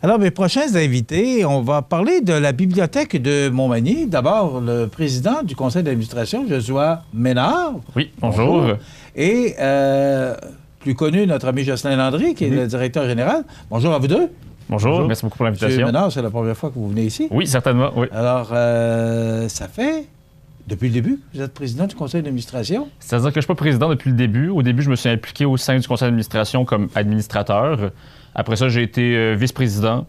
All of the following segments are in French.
Alors, mes prochains invités, on va parler de la bibliothèque de Montmagny. D'abord, le président du conseil d'administration, Joshua Ménard. Oui, bonjour. Et plus connu, notre ami Jocelyn Landry, qui est le directeur général. Bonjour à vous deux. Bonjour, merci beaucoup pour l'invitation. Monsieur Ménard, c'est la première fois que vous venez ici? Oui, certainement, oui. Alors, ça fait... Depuis le début, vous êtes président du conseil d'administration? C'est-à-dire que je ne suis pas président depuis le début. Au début, je me suis impliqué au sein du conseil d'administration comme administrateur. Après ça, j'ai été vice-président.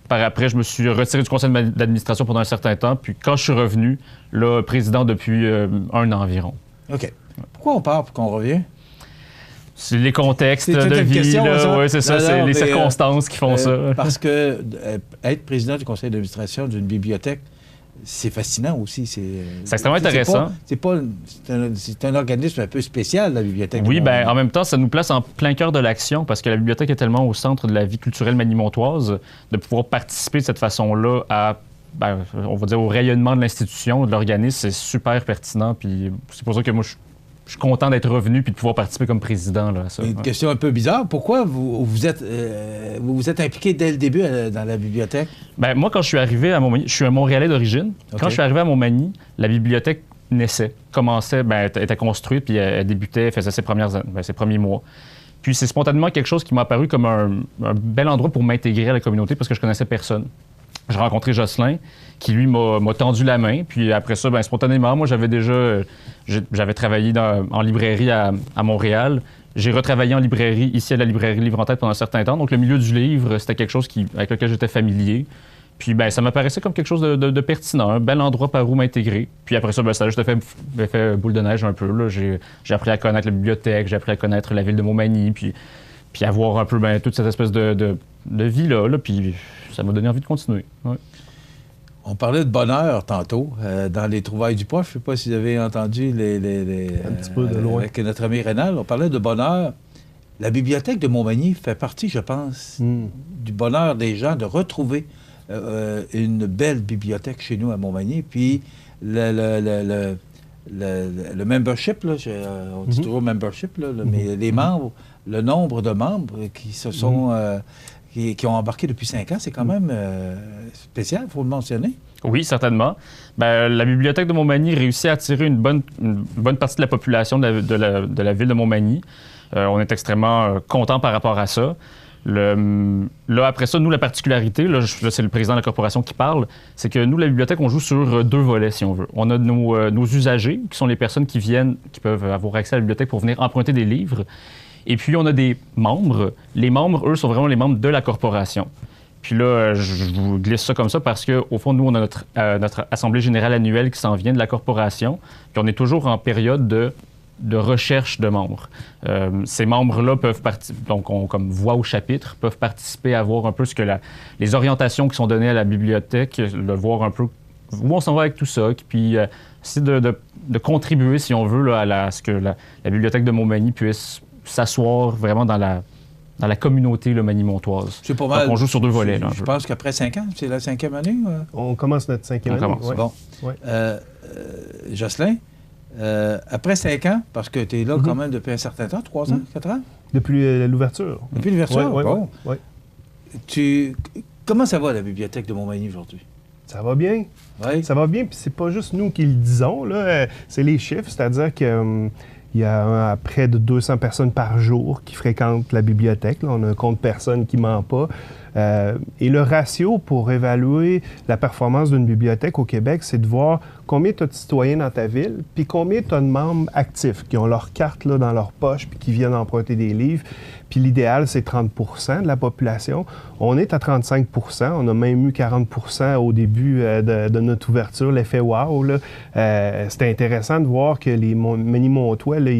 Par après, je me suis retiré du conseil d'administration pendant un certain temps. Puis quand je suis revenu, là, président depuis un an environ. OK. Pourquoi on part et qu'on revient? C'est les contextes de vie. Oui, c'est ça. C'est les circonstances qui font ça. Parce que être président du conseil d'administration d'une bibliothèque, c'est fascinant aussi. C'est extrêmement intéressant. C'est un organisme un peu spécial, la bibliothèque. Oui, bien, en même temps, ça nous place en plein cœur de l'action parce que la bibliothèque est tellement au centre de la vie culturelle manimontoise de pouvoir participer de cette façon-là à, on va dire, au rayonnement de l'institution, de l'organisme, c'est super pertinent. Puis c'est pour ça que moi, je suis content d'être revenu puis de pouvoir participer comme président là, à ça. Une question un peu bizarre. Pourquoi vous êtes impliqué dès le début dans la bibliothèque? Bien, moi, quand je suis arrivé à Montmagny, je suis un Montréalais d'origine. Okay. Quand je suis arrivé à Montmagny, la bibliothèque naissait, commençait, était construite, puis elle débutait, faisait ses premiers mois. Puis c'est spontanément quelque chose qui m'a apparu comme un bel endroit pour m'intégrer à la communauté parce que je connaissais personne. J'ai rencontré Jocelyn, qui, lui, m'a tendu la main. Puis après ça, spontanément, moi, j'avais travaillé en librairie à Montréal. J'ai retravaillé en librairie, ici à la librairie Livre en Tête pendant un certain temps. Donc, le milieu du livre, c'était quelque chose avec lequel j'étais familier. Puis, ça m'apparaissait comme quelque chose de pertinent, un bel endroit par où m'intégrer. Puis après ça, ça a juste fait boule de neige un peu. Là. J'ai appris à connaître la bibliothèque, j'ai appris à connaître la ville de Montmagny, puis avoir un peu toute cette espèce de vie-là. Puis ça m'a donné envie de continuer. Ouais. On parlait de bonheur tantôt dans les trouvailles du poids. Je ne sais pas si vous avez entendu un petit peu de loin avec notre ami Rénal. On parlait de bonheur. La bibliothèque de Montmagny fait partie, je pense, du bonheur des gens de retrouver une belle bibliothèque chez nous à Montmagny. Puis le membership, là, on dit toujours membership, là, mais les membres, le nombre de membres qui se sont... qui ont embarqué depuis 5 ans, c'est quand même spécial, il faut le mentionner. Oui, certainement. La bibliothèque de Montmagny réussit à attirer une bonne partie de la population de la ville de Montmagny. On est extrêmement contents par rapport à ça. Là, après ça, nous, la particularité, là, c'est le président de la corporation qui parle, c'est que nous, la bibliothèque, on joue sur 2 volets, si on veut. On a nos usagers, qui sont les personnes qui peuvent avoir accès à la bibliothèque pour venir emprunter des livres. Et puis, on a des membres. Les membres, eux, sont vraiment les membres de la corporation. Puis là, je vous glisse ça comme ça parce qu'au fond, nous, on a notre assemblée générale annuelle qui s'en vient de la corporation. Puis on est toujours en période de recherche de membres. Ces membres-là peuvent donc comme voix au chapitre, peuvent participer à voir un peu les orientations qui sont données à la bibliothèque, voir un peu où on s'en va avec tout ça, puis essayer de contribuer, si on veut, là, à ce que la bibliothèque de Montmagny puisse s'asseoir vraiment dans la communauté manimontoise. C'est pas mal. Donc, on joue sur 2 volets. Je pense qu'après 5 ans, c'est la 5e année? On commence notre 5e année. Ouais. Bon. Ouais. Jocelyn, après 5 ans, parce que tu es là quand même depuis un certain temps, 3 ans, 4 ans? Depuis l'ouverture. Depuis l'ouverture? Oui, bon. Ouais. Comment ça va, la bibliothèque de Montmagny aujourd'hui? Ça va bien. Oui. Ça va bien, puis c'est pas juste nous qui le disons, là. C'est les chiffres, c'est-à-dire que... il y a près de 200 personnes par jour qui fréquentent la bibliothèque. Là, on a un compte personne qui ne ment pas. Et le ratio pour évaluer la performance d'une bibliothèque au Québec, c'est de voir combien tu as de citoyens dans ta ville, puis combien tu as de membres actifs qui ont leur carte là, dans leur poche puis qui viennent emprunter des livres. Puis l'idéal, c'est 30 % de la population. On est à 35 % On a même eu 40 % au début de notre ouverture, l'effet wow. Là. C'était intéressant de voir que les Manimontois, là,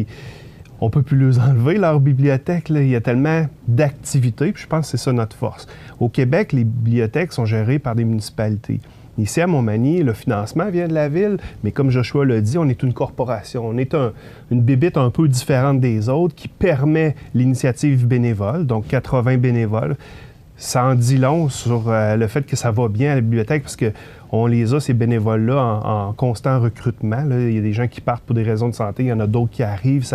on ne peut plus les enlever, leur bibliothèque. Là. Il y a tellement d'activités, puis je pense que c'est ça notre force. Au Québec, les bibliothèques sont gérées par des municipalités. Ici, à Montmagny, le financement vient de la ville, mais comme Joshua l'a dit, on est une corporation. On est une bébite un peu différente des autres qui permet l'initiative bénévole, donc 80 bénévoles. Ça en dit long sur le fait que ça va bien à la bibliothèque parce On les a, ces bénévoles-là, en constant recrutement. Là. Il y a des gens qui partent pour des raisons de santé, il y en a d'autres qui arrivent.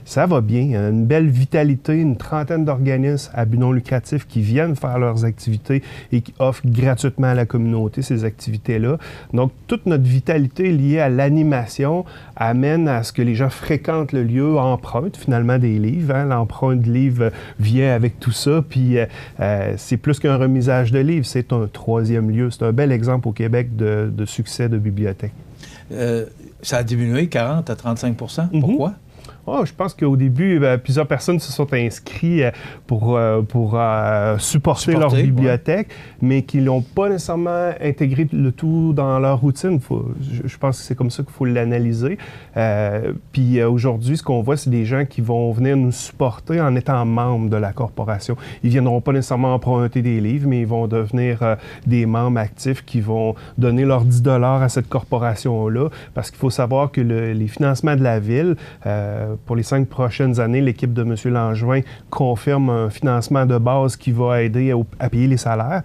Ça va bien. Il y a une belle vitalité, une trentaine d'organismes à but non lucratif qui viennent faire leurs activités et qui offrent gratuitement à la communauté ces activités-là. Donc, toute notre vitalité liée à l'animation amène à ce que les gens fréquentent le lieu, empruntent finalement des livres. Hein. L'emprunt de livres vient avec tout ça. Puis, c'est plus qu'un remisage de livres, c'est un troisième lieu. C'est un bel exemple au Québec de succès de bibliothèque. Ça a diminué 40 à 35 %. Pourquoi? Oh, je pense qu'au début, plusieurs personnes se sont inscrites pour supporter leur bibliothèque, mais qui n'ont pas nécessairement intégré le tout dans leur routine. Je pense que c'est comme ça qu'il faut l'analyser. Puis aujourd'hui, ce qu'on voit, c'est des gens qui vont venir nous supporter en étant membres de la corporation. Ils ne viendront pas nécessairement emprunter des livres, mais ils vont devenir des membres actifs qui vont donner leurs 10 $ à cette corporation-là, parce qu'il faut savoir que les financements de la Ville, pour les 5 prochaines années, l'équipe de M. Langevin confirme un financement de base qui va aider à payer les salaires.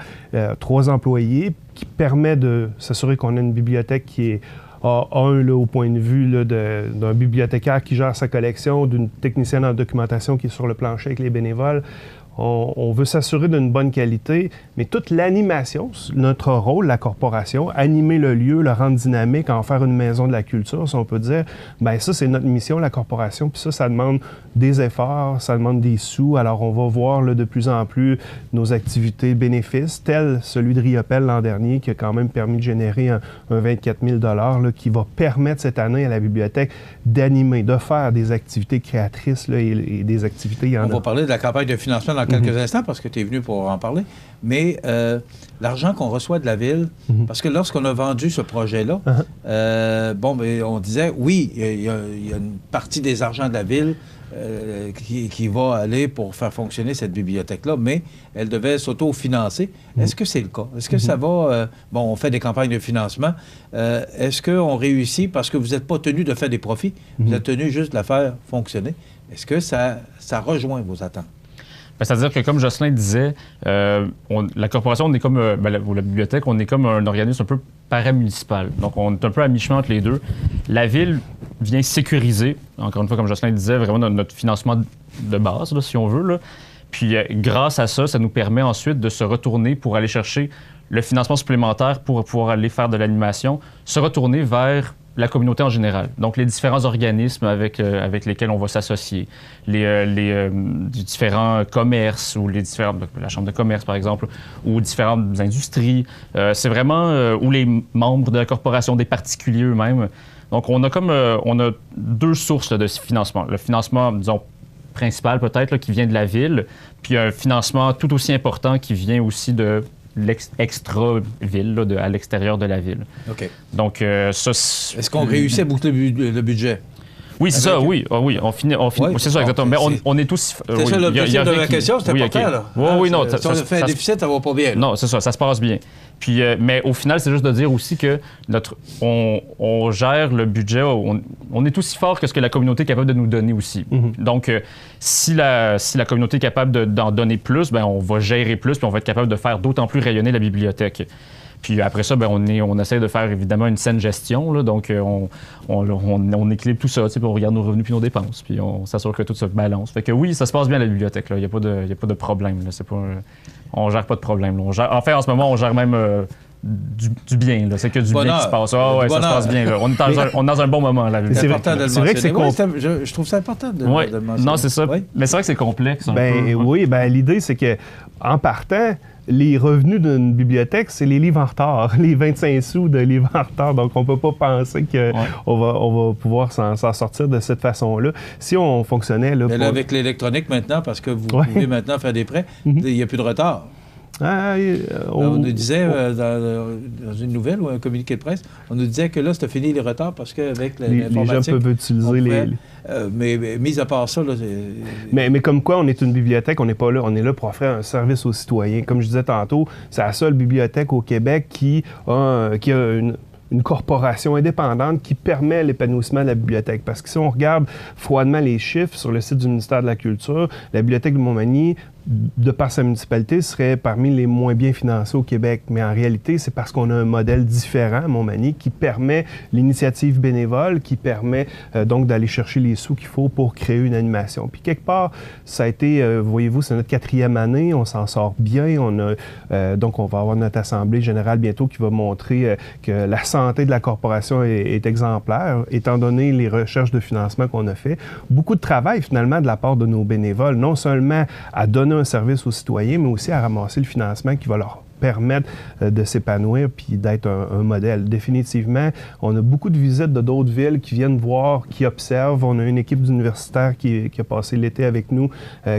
3 employés, qui permet de s'assurer qu'on a une bibliothèque qui est A1 là, au point de vue d'un bibliothécaire qui gère sa collection, d'une technicienne en documentation qui est sur le plancher avec les bénévoles. On veut s'assurer d'une bonne qualité, mais toute l'animation, notre rôle, la corporation, animer le lieu, le rendre dynamique, en faire une maison de la culture, si on peut dire, bien ça, c'est notre mission, la corporation, puis ça demande des efforts, ça demande des sous. Alors, on va voir là, de plus en plus nos activités bénéfices, tel celui de Riopelle l'an dernier, qui a quand même permis de générer un 24 000 $ là, qui va permettre cette année à la bibliothèque d'animer, de faire des activités créatrices là, et des activités, il y en a. On va parler de la campagne de financement dans quelques instants, parce que tu es venu pour en parler. Mais l'argent qu'on reçoit de la Ville, parce que lorsqu'on a vendu ce projet-là, on disait, oui, il y a une partie des argents de la Ville qui va aller pour faire fonctionner cette bibliothèque-là, mais elle devait s'auto-financer. Est-ce que c'est le cas? Est-ce que ça va... on fait des campagnes de financement. Est-ce qu'on réussit, parce que vous n'êtes pas tenu de faire des profits, vous êtes tenu juste de la faire fonctionner. Est-ce que ça rejoint vos attentes? C'est-à-dire que, comme Jocelyn disait, la corporation, on est comme, ou la bibliothèque, on est comme un organisme un peu paramunicipal. Donc, on est un peu à mi-chemin entre les deux. La Ville vient sécuriser, encore une fois, comme Jocelyn disait, vraiment notre financement de base, là, si on veut. Là. Puis, grâce à ça, ça nous permet ensuite de se retourner pour aller chercher le financement supplémentaire pour pouvoir aller faire de l'animation, se retourner vers la communauté en général. Donc, les différents organismes avec lesquels on va s'associer, les différents commerces ou la Chambre de commerce, par exemple, ou différentes industries. C'est vraiment... ou les membres de la corporation, des particuliers eux-mêmes. Donc, on a 2 sources là, de financement. Le financement, disons, principal peut-être, là, qui vient de la Ville, puis un financement tout aussi important qui vient aussi de l'extra-ville, là, à l'extérieur de la ville. OK. Donc, ça... Est-ce qu'on réussit à boucler le budget? Oui, c'est ça, oui. On finit, c'est ça, exactement. Mais on est tous... C'est ça l'objectif de ma question, c'est important, là. Oui, non. Si on fait un déficit, ça va pas bien. Non, c'est ça, ça se passe bien. Puis, mais au final, c'est juste de dire aussi que on gère le budget, on est aussi fort que ce que la communauté est capable de nous donner aussi. Donc, si la communauté est capable d'en donner plus, bien, on va gérer plus, puis on va être capable de faire d'autant plus rayonner la bibliothèque. Puis après ça, bien, on essaie de faire évidemment une saine gestion. Là, donc, on équilibre tout ça, puis on regarde nos revenus puis nos dépenses. Puis on s'assure que tout se balance. Fait que oui, ça se passe bien à la bibliothèque. Il n'y a pas de problème. Là. On gère pas de problème. En fait, en ce moment, on gère même du bien. Là. C'est que du bien qui se passe. Ah ouais, ça se passe bien. Là. On est dans un bon moment. Là, c'est important de le mentionner. C'est vrai que je trouve ça important de le mentionner. Non, c'est ça. Oui? Mais c'est vrai que c'est complexe. Oui, l'idée, c'est que en partant, les revenus d'une bibliothèque, c'est les livres en retard, les 25 sous de livres en retard. Donc, on ne peut pas penser qu'on va pouvoir s'en sortir de cette façon-là. Si on fonctionnait... Là, avec l'électronique maintenant, parce que vous pouvez maintenant faire des prêts, il n'y a plus de retard. On nous disait dans une nouvelle ou un communiqué de presse, on nous disait que là, c'était fini les retards parce qu'avec l'informatique... Les gens peuvent utiliser mais mis à part ça... Là, mais comme quoi, on est une bibliothèque, on n'est pas là. On est là pour offrir un service aux citoyens. Comme je disais tantôt, c'est la seule bibliothèque au Québec qui a une corporation indépendante qui permet l'épanouissement de la bibliothèque. Parce que si on regarde froidement les chiffres sur le site du ministère de la Culture, la Bibliothèque de Montmagny de par sa municipalité, serait parmi les moins bien financés au Québec. Mais en réalité, c'est parce qu'on a un modèle différent à Montmagny qui permet l'initiative bénévole, qui permet donc d'aller chercher les sous qu'il faut pour créer une animation. Puis quelque part, ça a été, voyez-vous, c'est notre 4e année, on s'en sort bien. Donc on va avoir notre assemblée générale bientôt qui va montrer que la santé de la corporation est exemplaire, étant donné les recherches de financement qu'on a fait. Beaucoup de travail finalement de la part de nos bénévoles, non seulement à donner un service aux citoyens, mais aussi à ramasser le financement qui va leur permettre de s'épanouir puis d'être un modèle. Définitivement, on a beaucoup de visites de d'autres villes qui viennent voir, qui observent. On a une équipe d'universitaires qui a passé l'été avec nous,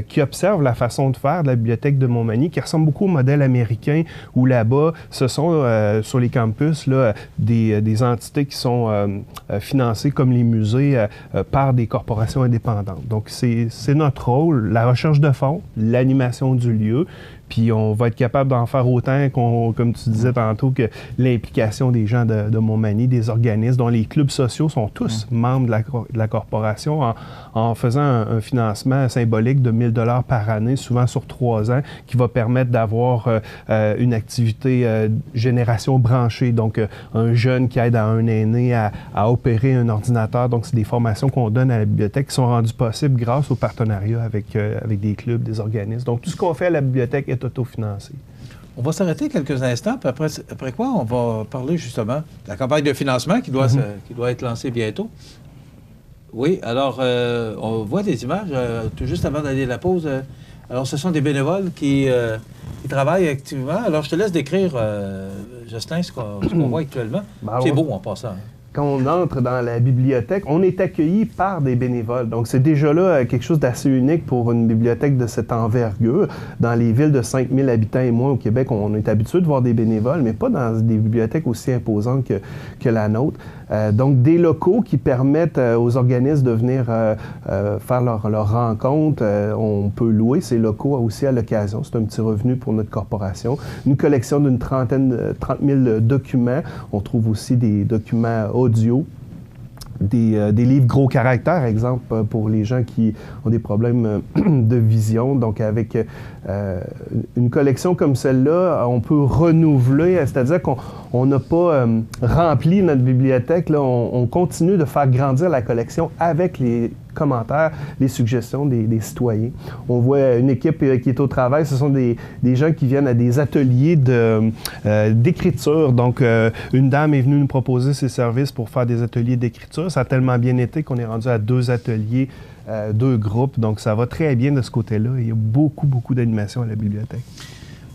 qui observe la façon de faire de la bibliothèque de Montmagny, qui ressemble beaucoup au modèle américain, où là-bas, ce sont sur les campus là, des entités qui sont financées comme les musées par des corporations indépendantes. Donc, c'est notre rôle, la recherche de fonds, l'animation du lieu, puis on va être capable d'en faire autant, comme tu disais tantôt, que l'implication des gens de Montmagny, des organismes, dont les clubs sociaux sont tous membres de la corporation, en faisant un financement symbolique de 1 000 $ par année, souvent sur 3 ans, qui va permettre d'avoir une activité génération branchée. Donc, un jeune qui aide un aîné à opérer un ordinateur. Donc, c'est des formations qu'on donne à la bibliothèque qui sont rendues possibles grâce au partenariat avec des clubs, des organismes. Donc, tout ce qu'on fait à la bibliothèque est autofinancé. On va s'arrêter quelques instants, puis après quoi, on va parler justement de la campagne de financement qui doit être lancée bientôt. Oui, alors, on voit des images, tout juste avant d'aller à la pause. Alors, ce sont des bénévoles qui travaillent activement. Alors, je te laisse décrire, Jocelyn, ce qu'on voit actuellement. C'est beau en passant. Hein. Quand on entre dans la bibliothèque, on est accueilli par des bénévoles. Donc, c'est déjà là quelque chose d'assez unique pour une bibliothèque de cette envergure. Dans les villes de 5 000 habitants et moins au Québec, on est habitué de voir des bénévoles, mais pas dans des bibliothèques aussi imposantes que la nôtre. Donc, des locaux qui permettent aux organismes de venir faire leur rencontre. On peut louer ces locaux aussi à l'occasion. C'est un petit revenu pour notre corporation. Une collection d'une 30 000 documents. On trouve aussi des documents audio. Des livres gros caractères, exemple, pour les gens qui ont des problèmes de vision. Donc, avec une collection comme celle-là, on peut renouveler, c'est-à-dire qu'on n'a pas rempli notre bibliothèque. Là, on continue de faire grandir la collection avec les commentaires, les suggestions des citoyens. On voit une équipe qui est au travail. Ce sont des gens qui viennent à des ateliers d'écriture. Donc, une dame est venue nous proposer ses services pour faire des ateliers d'écriture. Ça a tellement bien été qu'on est rendu à 2 ateliers, 2 groupes. Donc, ça va très bien de ce côté-là. Il y a beaucoup, beaucoup d'animation à la bibliothèque.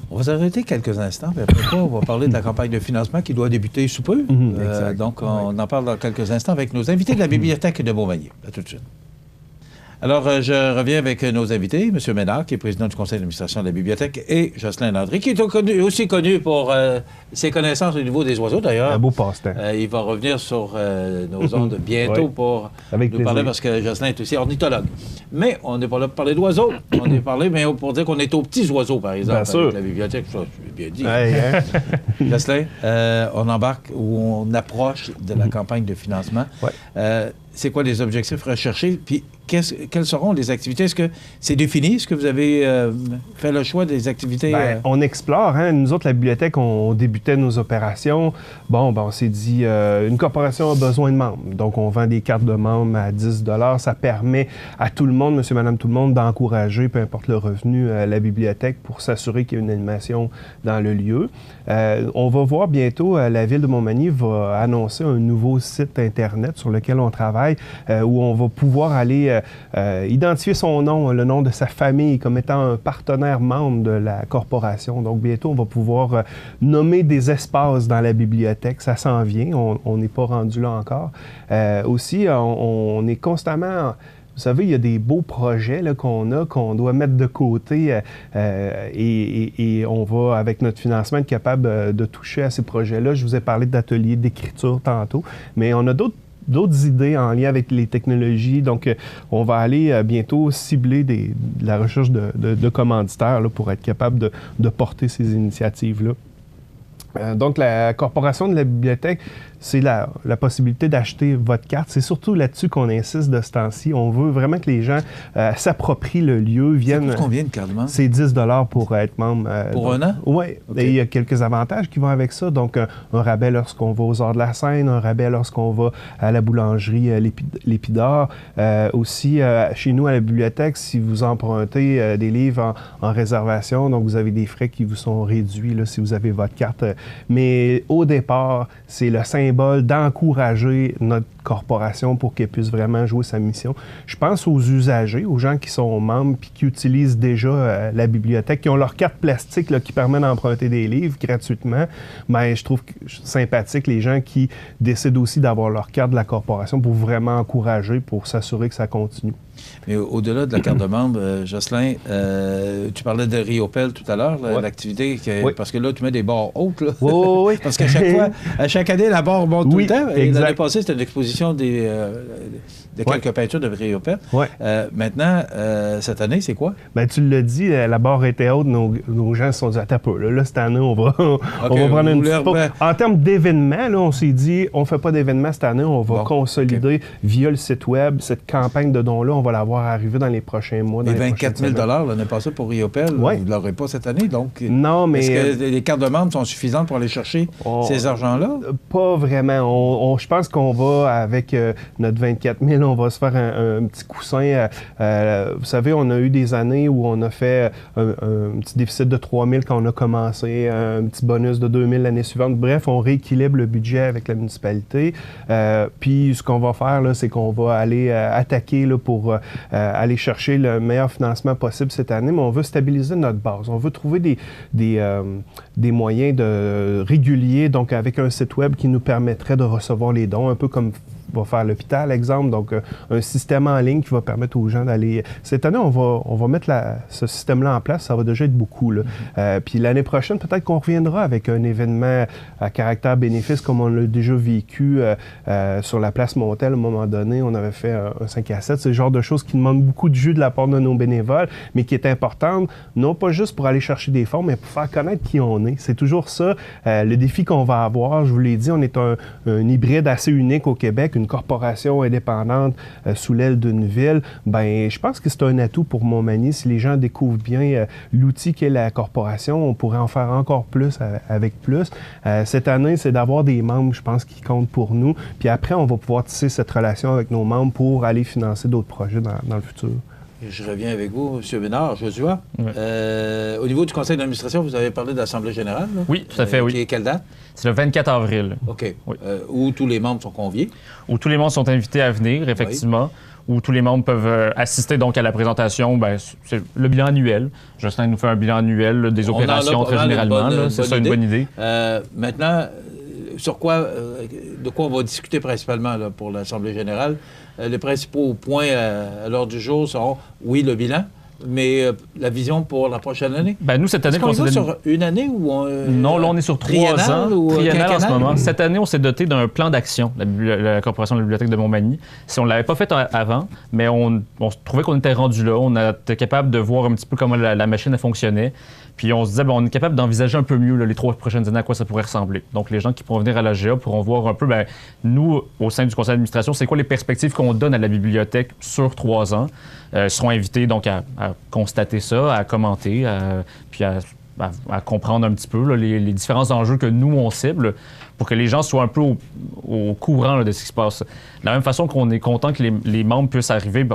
On va s'arrêter quelques instants, puis après quoi, on va parler de la campagne de financement qui doit débuter sous peu. Donc, on en parle dans quelques instants avec nos invités de la Bibliothèque de Montmagny. À tout de suite. Alors, je reviens avec nos invités, M. Ménard, qui est président du conseil d'administration de la bibliothèque, et Jocelyn Landry, qui est aussi connu pour ses connaissances au niveau des oiseaux, d'ailleurs. Un beau passe-temps. Il va revenir sur nos ondes bientôt pour nous parler, parce que Jocelyn est aussi ornithologue. Mais on n'est pas là pour parler d'oiseaux, on est parlé, mais pour dire qu'on est aux petits oiseaux, par exemple, avec la bibliothèque. Ça, je l'ai bien dit. Jocelyn, on embarque ou on approche de la campagne de financement. C'est quoi les objectifs recherchés? Puis, quelles seront les activités? Est-ce que c'est défini? Est-ce que vous avez fait le choix des activités? On explore. Hein? Nous autres, la bibliothèque, on débutait nos opérations. On s'est dit, une corporation a besoin de membres. Donc, on vend des cartes de membres à 10 $. Ça permet à tout le monde, monsieur, madame, tout le monde, d'encourager, peu importe le revenu, la bibliothèque pour s'assurer qu'il y a une animation dans le lieu. On va voir bientôt, la Ville de Montmagny va annoncer un nouveau site Internet sur lequel on travaille, où on va pouvoir aller identifier son nom, le nom de sa famille comme étant un partenaire membre de la corporation. Donc, bientôt, on va pouvoir nommer des espaces dans la bibliothèque. Ça s'en vient. On n'est pas rendu là encore. Aussi, on est constamment... Vous savez, il y a des beaux projets qu'on doit mettre de côté et on va, avec notre financement, être capable de toucher à ces projets-là. Je vous ai parlé d'ateliers d'écriture tantôt, mais on a d'autres idées en lien avec les technologies. Donc, on va aller bientôt cibler de la recherche de commanditaires là, pour être capable de porter ces initiatives-là. Donc, la corporation de la bibliothèque, c'est la possibilité d'acheter votre carte. C'est surtout là-dessus qu'on insiste de ce temps-ci. On veut vraiment que les gens s'approprient le lieu, viennent... Ça coûte combien une carte de membre? C'est 10 $ pour être membre. Pour un an? Oui. Okay. Et il y a quelques avantages qui vont avec ça. Donc, un rabais lorsqu'on va aux Arts de la Seine, un rabais lorsqu'on va à la boulangerie L'Épidore. Aussi, chez nous, à la bibliothèque, si vous empruntez des livres en réservation, donc vous avez des frais qui vous sont réduits là, si vous avez votre carte. Mais au départ, c'est le symbole d'encourager notre corporation pour qu'elle puisse vraiment jouer sa mission. Je pense aux usagers, aux gens qui sont membres puis qui utilisent déjà la bibliothèque, qui ont leur carte plastique là, qui permet d'emprunter des livres gratuitement. Mais je trouve sympathique les gens qui décident aussi d'avoir leur carte de la corporation pour vraiment encourager, pour s'assurer que ça continue. Mais au-delà de la carte de membre, Jocelyn, tu parlais de Riopel tout à l'heure, l'activité, parce que là, tu mets des barres hautes. Là. Oui. Parce qu'à chaque fois, à chaque année, la barre monte tout le temps. Et l'année passée, c'était une exposition de quelques peintures de Riopel. Maintenant, cette année, c'est quoi? Bien, tu l'as dit, la barre était haute, nos gens se sont dit, attends un peu, là, cette année, on va prendre une petite pause. En termes d'événements, là, on s'est dit, on ne fait pas d'événements cette année, on va consolider via le site web cette campagne de dons-là, on va la voir arriver dans les prochains mois. Et 24 000 l'année passée pour Riopel, vous ne l'aurez pas cette année, donc. Non, mais. Est-ce que les cartes de membres sont suffisantes pour aller chercher ces argents-là? Pas vraiment. Je pense qu'on va, avec notre 24 000, on va se faire un petit coussin. Vous savez, on a eu des années où on a fait un petit déficit de 3 000 quand on a commencé, un petit bonus de 2 000 l'année suivante. Bref, on rééquilibre le budget avec la municipalité. Puis, ce qu'on va faire, là, c'est qu'on va aller attaquer là, pour aller chercher le meilleur financement possible cette année, mais on veut stabiliser notre base. On veut trouver des moyens réguliers, donc avec un site web qui nous permettrait de recevoir les dons, un peu comme va faire l'hôpital, exemple, donc un système en ligne qui va permettre aux gens d'aller... Cette année, on va mettre ce système-là en place, ça va déjà être beaucoup. Là. Puis l'année prochaine, peut-être qu'on reviendra avec un événement à caractère bénéfice comme on l'a déjà vécu sur la place Montel. À un moment donné, on avait fait un 5 à 7. C'est le genre de choses qui demandent beaucoup de jus de la part de nos bénévoles, mais qui est importante, non pas juste pour aller chercher des fonds, mais pour faire connaître qui on est. C'est toujours ça, le défi qu'on va avoir. Je vous l'ai dit, on est un hybride assez unique au Québec, une corporation indépendante sous l'aile d'une ville. Bien, je pense que c'est un atout pour Montmagny. Si les gens découvrent bien l'outil qu'est la corporation, on pourrait en faire encore plus avec plus. Cette année, c'est d'avoir des membres, je pense, qui comptent pour nous. Puis après, on va pouvoir tisser cette relation avec nos membres pour aller financer d'autres projets dans le futur. Je reviens avec vous, M. Bénard, Joshua. Au niveau du conseil d'administration, vous avez parlé de l'Assemblée générale. Là? Oui, tout à fait, oui. Quelle date? C'est le 24 avril. OK. Oui. Où tous les membres sont conviés? Où tous les membres sont invités à venir, effectivement. Oui. Où tous les membres peuvent assister donc à la présentation. Bien, c'est le bilan annuel. Jocelyn nous fait un bilan annuel là, des opérations très généralement. C'est ça, une bonne idée. Maintenant, de quoi on va discuter principalement là, pour l'Assemblée générale? Les principaux points à l'ordre du jour sont, oui, le bilan, mais la vision pour la prochaine année? Bien, nous, cette année... Est-ce qu'on est sur une année ou... non, là, on est sur 3 ans. Triennal en ce moment. Cette année, on s'est doté d'un plan d'action, la Corporation de la Bibliothèque de Montmagny. Si on ne l'avait pas fait avant, mais on trouvait qu'on était rendu là. On était capable de voir un petit peu comment la machine fonctionnait. Puis on se disait, on est capable d'envisager un peu mieux là, les 3 prochaines années à quoi ça pourrait ressembler. Donc les gens qui pourront venir à l'AGA pourront voir un peu, nous, au sein du conseil d'administration, c'est quoi les perspectives qu'on donne à la bibliothèque sur 3 ans. Ils seront invités donc à constater ça, à commenter, puis à comprendre un petit peu là, les différents enjeux que nous, on cible pour que les gens soient un peu au courant là, de ce qui se passe. De la même façon qu'on est content que les membres puissent arriver,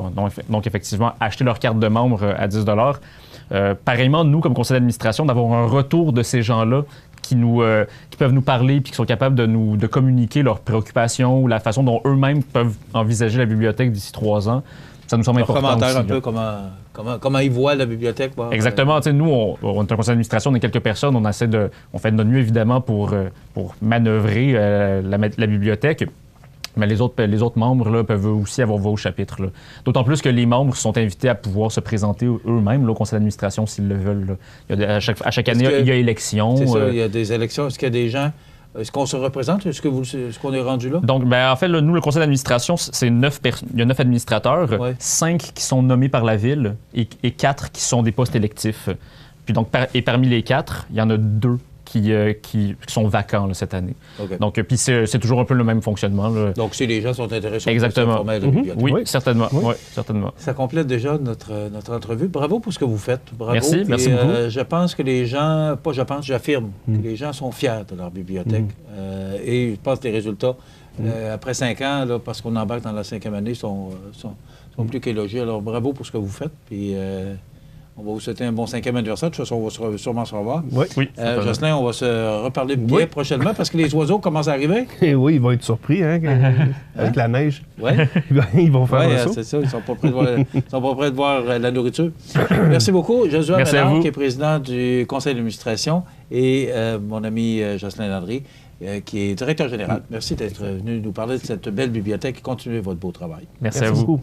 donc effectivement, acheter leur carte de membre à 10 $. Pareillement, nous, comme conseil d'administration, d'avoir un retour de ces gens-là qui peuvent nous parler puis qui sont capables de communiquer leurs préoccupations ou la façon dont eux-mêmes peuvent envisager la bibliothèque d'ici 3 ans. Ça nous semble important commentaire aussi, un peu comment ils voient la bibliothèque. Exactement. Nous, on est un conseil d'administration, on est quelques personnes, on fait de notre mieux, évidemment, pour manœuvrer la bibliothèque. Mais les autres membres là, peuvent aussi avoir voix au chapitre. D'autant plus que les membres sont invités à pouvoir se présenter eux-mêmes au conseil d'administration s'ils le veulent. À chaque année, il y a élection. C'est ça, il y a des élections. Est-ce qu'il y a des gens... Est-ce qu'on se représente? Est-ce qu'on est rendu là? Donc, en fait, nous, le conseil d'administration, c'est 9 il y a 9 administrateurs, 5 qui sont nommés par la ville et 4 qui sont des postes électifs. Puis donc, et parmi les 4, il y en a 2 qui sont vacants là, cette année. Okay. Donc, puis c'est toujours un peu le même fonctionnement. Là. Donc, si les gens sont intéressés, exactement. on peut s'informer à la bibliothèque. Oui, certainement. Oui, certainement. Ça complète déjà notre entrevue. Bravo pour ce que vous faites. Bravo. Merci, merci beaucoup. Je pense que les gens, j'affirme que les gens sont fiers de leur bibliothèque. Et je pense que les résultats, après 5 ans, là, parce qu'on embarque dans la 5e année, sont plus qu'élogieux. Alors, bravo pour ce que vous faites. Puis, on va vous souhaiter un bon 5e anniversaire. De toute façon, on va sûrement se revoir. Oui. Jocelyn, on va se reparler bien prochainement parce que les oiseaux commencent à arriver. Et oui, ils vont être surpris avec la neige. Oui. Ils vont faire un saut. C'est ça. Ils ne sont pas prêts de voir la nourriture. Merci beaucoup. Josué Ménard, qui est président du conseil d'administration, et mon ami Jocelyn Landry, qui est directeur général. Merci d'être venu nous parler de cette belle bibliothèque et continuer votre beau travail. Merci à vous. Beaucoup.